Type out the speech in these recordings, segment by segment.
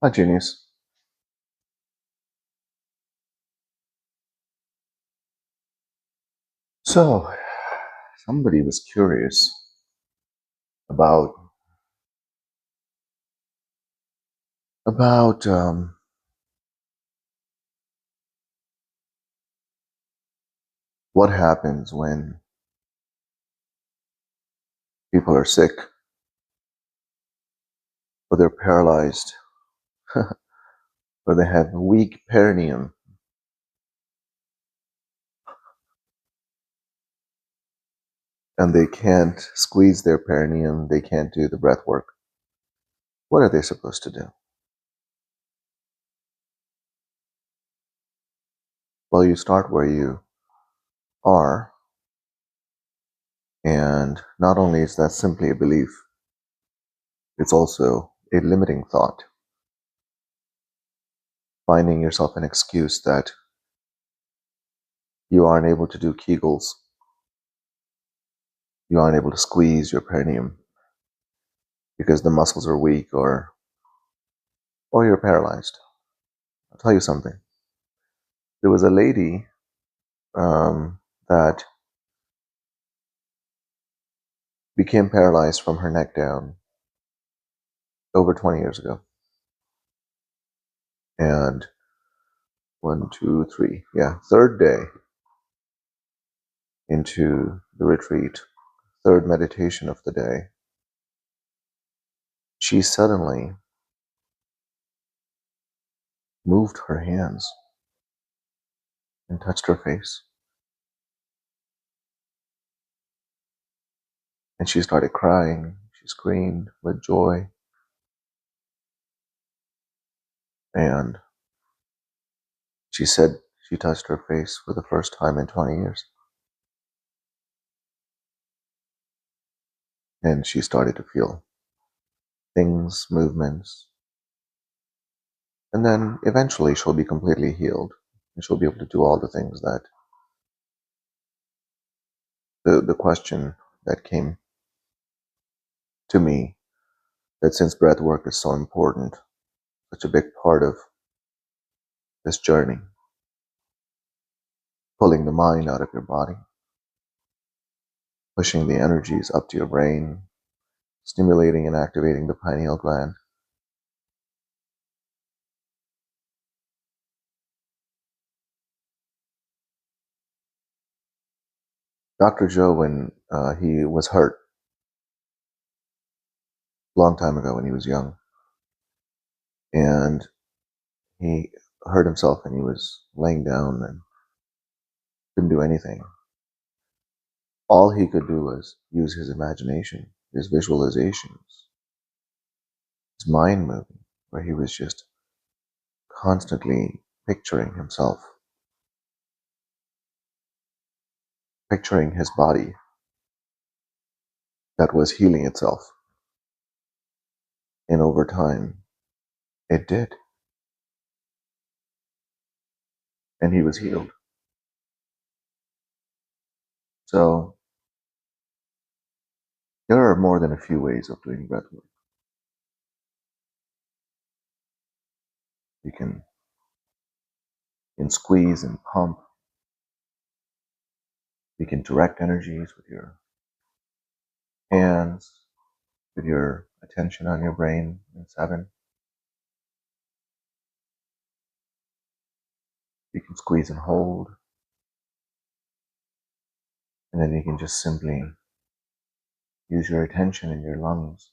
Hi, Genius. So, somebody was curious about about what happens when people are sick or they're paralyzed or they have weak perineum and they can't squeeze their perineum, they can't do the breath work. What are they supposed to do? Well, you start where you are, and not only is that simply a belief, it's also a limiting thought. Finding yourself an excuse that you aren't able to do Kegels, you aren't able to squeeze your perineum because the muscles are weak or you're paralyzed. I'll tell you something. There was a lady that became paralyzed from her neck down over 20 years ago. And third day into the retreat, third meditation of the day, she suddenly moved her hands and touched her face. And she started crying. She screamed with joy. And she said she touched her face for the first time in 20 years. And she started to feel things, movements, and then eventually she'll be completely healed and she'll be able to do all the things that the question that came to me, that since breath work is so important, such a big part of this journey, pulling the mind out of your body, pushing the energies up to your brain, stimulating and activating the pineal gland. Dr. Joe, when he was hurt a long time ago when he was young, and he hurt himself and he was laying down and couldn't do anything. All he could do was use his imagination, his visualizations, his mind moving, where he was just constantly picturing himself, picturing his body that was healing itself. And over time, it did. And he was healed. So there are more than a few ways of doing breath work. You can squeeze and pump. You can direct energies with your hands, with your attention on your brain in 7. You can squeeze and hold. And then you can just simply use your attention in your lungs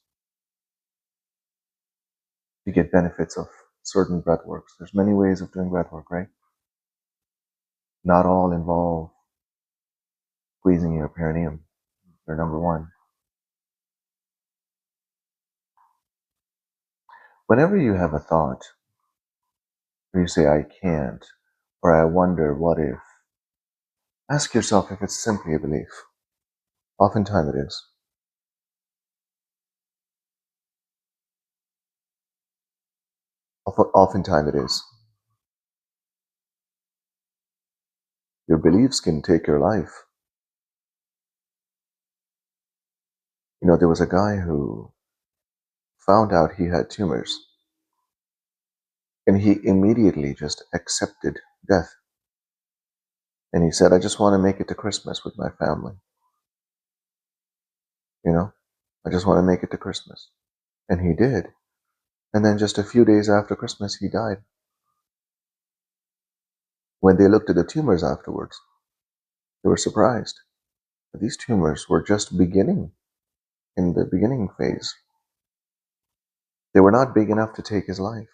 to get benefits of certain breath works. There's many ways of doing breath work, right? Not all involve squeezing your perineum. They're number one. Whenever you have a thought where you say, I can't, or I wonder, what if, ask yourself if it's simply a belief. Oftentimes it is. Oftentimes it is. Your beliefs can take your life. There was a guy who found out he had tumors. And he immediately just accepted death. And he said, I just want to make it to Christmas with my family. I just want to make it to Christmas. And he did. And then just a few days after Christmas, he died. When they looked at the tumors afterwards, they were surprised. These tumors were just beginning, in the beginning phase. They were not big enough to take his life.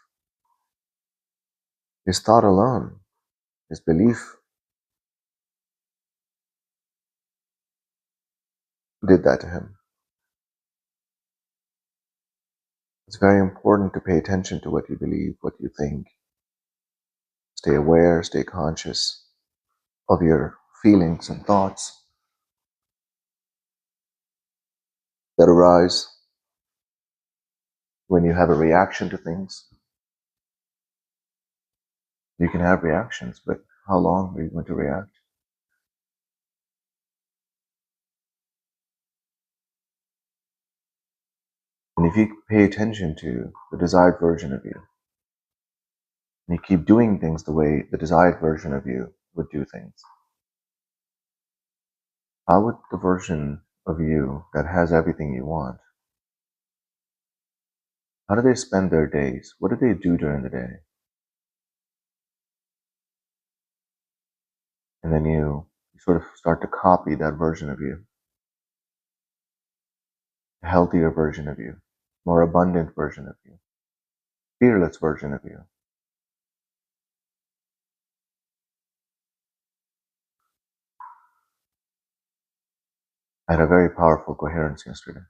His thought alone, his belief, did that to him. It's very important to pay attention to what you believe, what you think. Stay aware, stay conscious of your feelings and thoughts that arise when you have a reaction to things. You can have reactions, but how long are you going to react? And if you pay attention to the desired version of you, and you keep doing things the way the desired version of you would do things, how would the version of you that has everything you want, how do they spend their days? What do they do during the day? And then you sort of start to copy that version of you, a healthier version of you, more abundant version of you, fearless version of you. I had a very powerful coherence yesterday.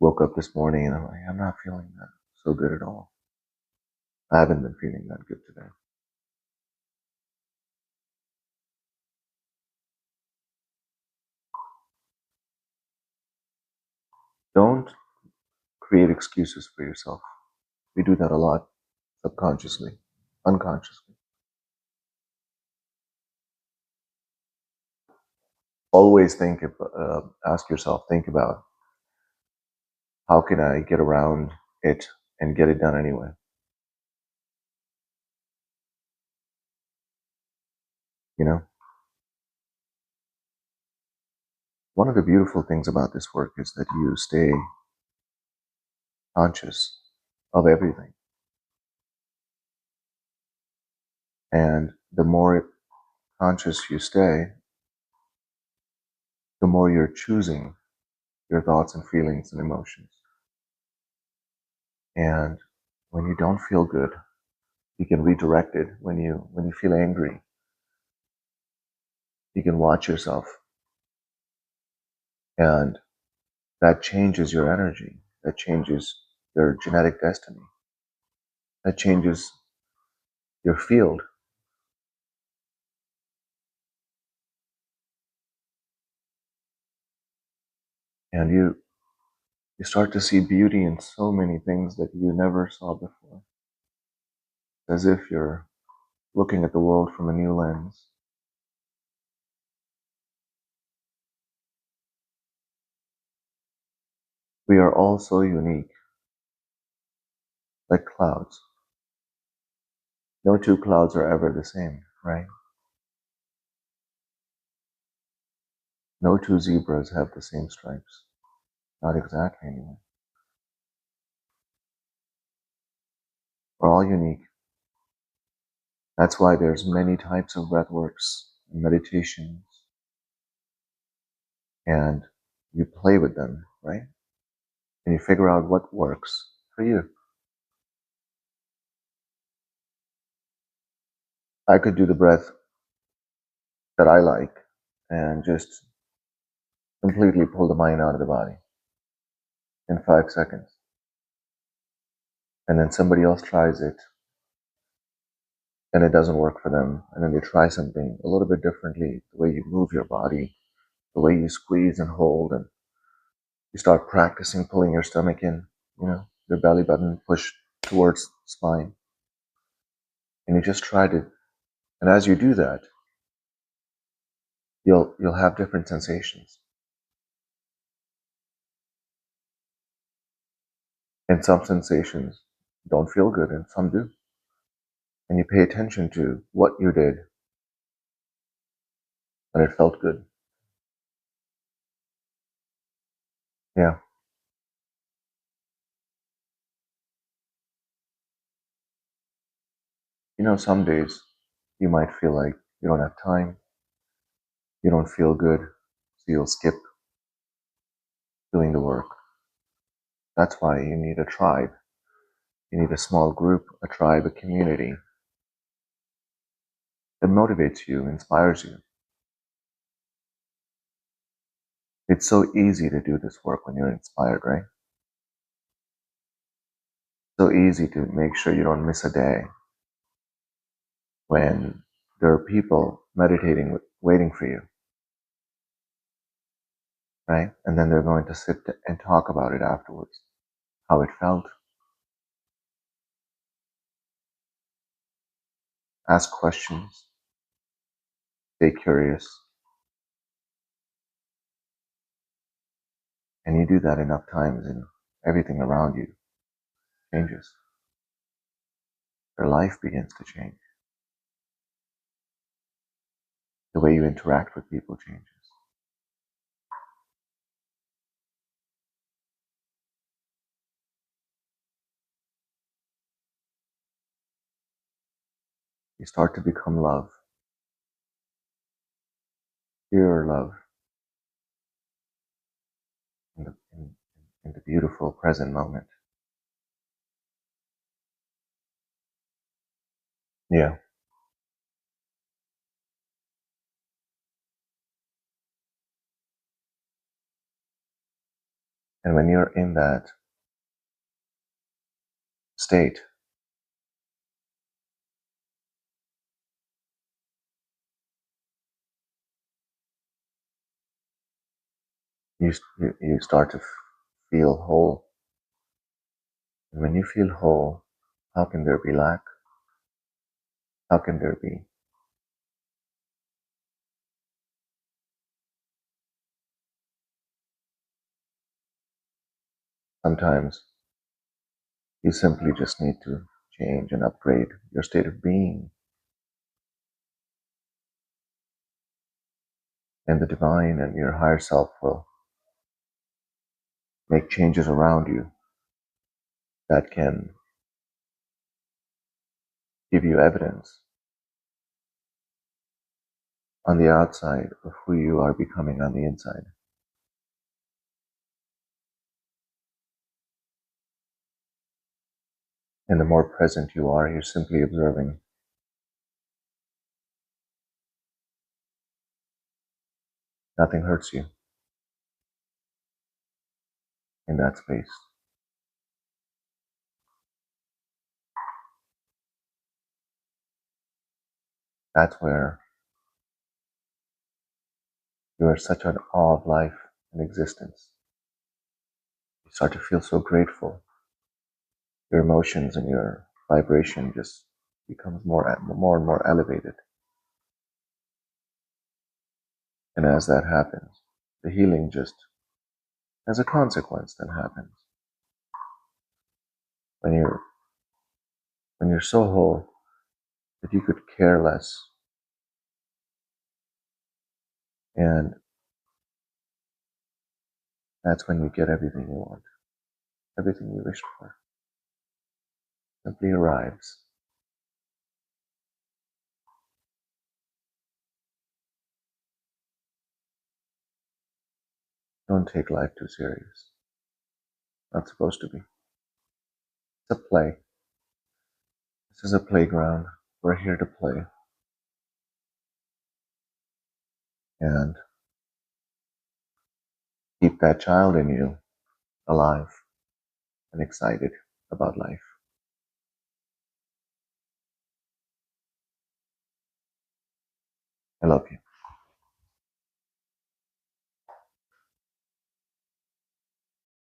Woke up this morning and I'm like, I'm not feeling that so good at all. I haven't been feeling that good today. Don't create excuses for yourself. We do that a lot, subconsciously, unconsciously. Always ask yourself, think about, how can I get around it and get it done anyway? One of the beautiful things about this work is that you stay conscious of everything. And the more conscious you stay, the more you're choosing your thoughts and feelings and emotions. And when you don't feel good, you can redirect it. When you feel angry, you can watch yourself. And that changes your energy. That changes your genetic destiny. That changes your field. And you start to see beauty in so many things that you never saw before. As if you're looking at the world from a new lens. We are all so unique, like clouds. No two clouds are ever the same, right? No two zebras have the same stripes. Not exactly, anyway. We're all unique. That's why there's many types of breathworks and meditations, and you play with them, right? And you figure out what works for you. I could do the breath that I like and just completely pull the mind out of the body in 5 seconds. And then somebody else tries it and it doesn't work for them. And then they try something a little bit differently, the way you move your body, the way you squeeze and hold, and you start practicing pulling your stomach in, your belly button pushed towards spine. And you just tried it. And as you do that, you'll have different sensations. And some sensations don't feel good, and some do. And you pay attention to what you did and it felt good. Yeah. Some days you might feel like you don't have time, you don't feel good, so you'll skip doing the work. That's why you need a tribe. You need a small group, a tribe, a community that motivates you, inspires you. It's so easy to do this work when you're inspired, right? So easy to make sure you don't miss a day when there are people meditating, waiting for you, right? And then they're going to sit and talk about it afterwards, how it felt, ask questions, stay curious. And you do that enough times and everything around you changes. Your life begins to change. The way you interact with people changes. You start to become love, pure love, in the beautiful present moment. Yeah. And when you're in that state, you start to feel whole. And when you feel whole, how can there be lack? How can there be? Sometimes you simply just need to change and upgrade your state of being. And the divine and your higher self will make changes around you that can give you evidence on the outside of who you are becoming on the inside. And the more present you are, you're simply observing. Nothing hurts you in that space. That's where you are such an awe of life and existence. You start to feel so grateful. Your emotions and your vibration just becomes more and more elevated. And as that happens, the healing just, as a consequence, then happens. When you're so whole that you could care less, and that's when you get everything you want, everything you wished for, simply arrives. Don't take life too serious. Not supposed to be. It's a play. This is a playground. We're here to play. And keep that child in you alive and excited about life. I love you.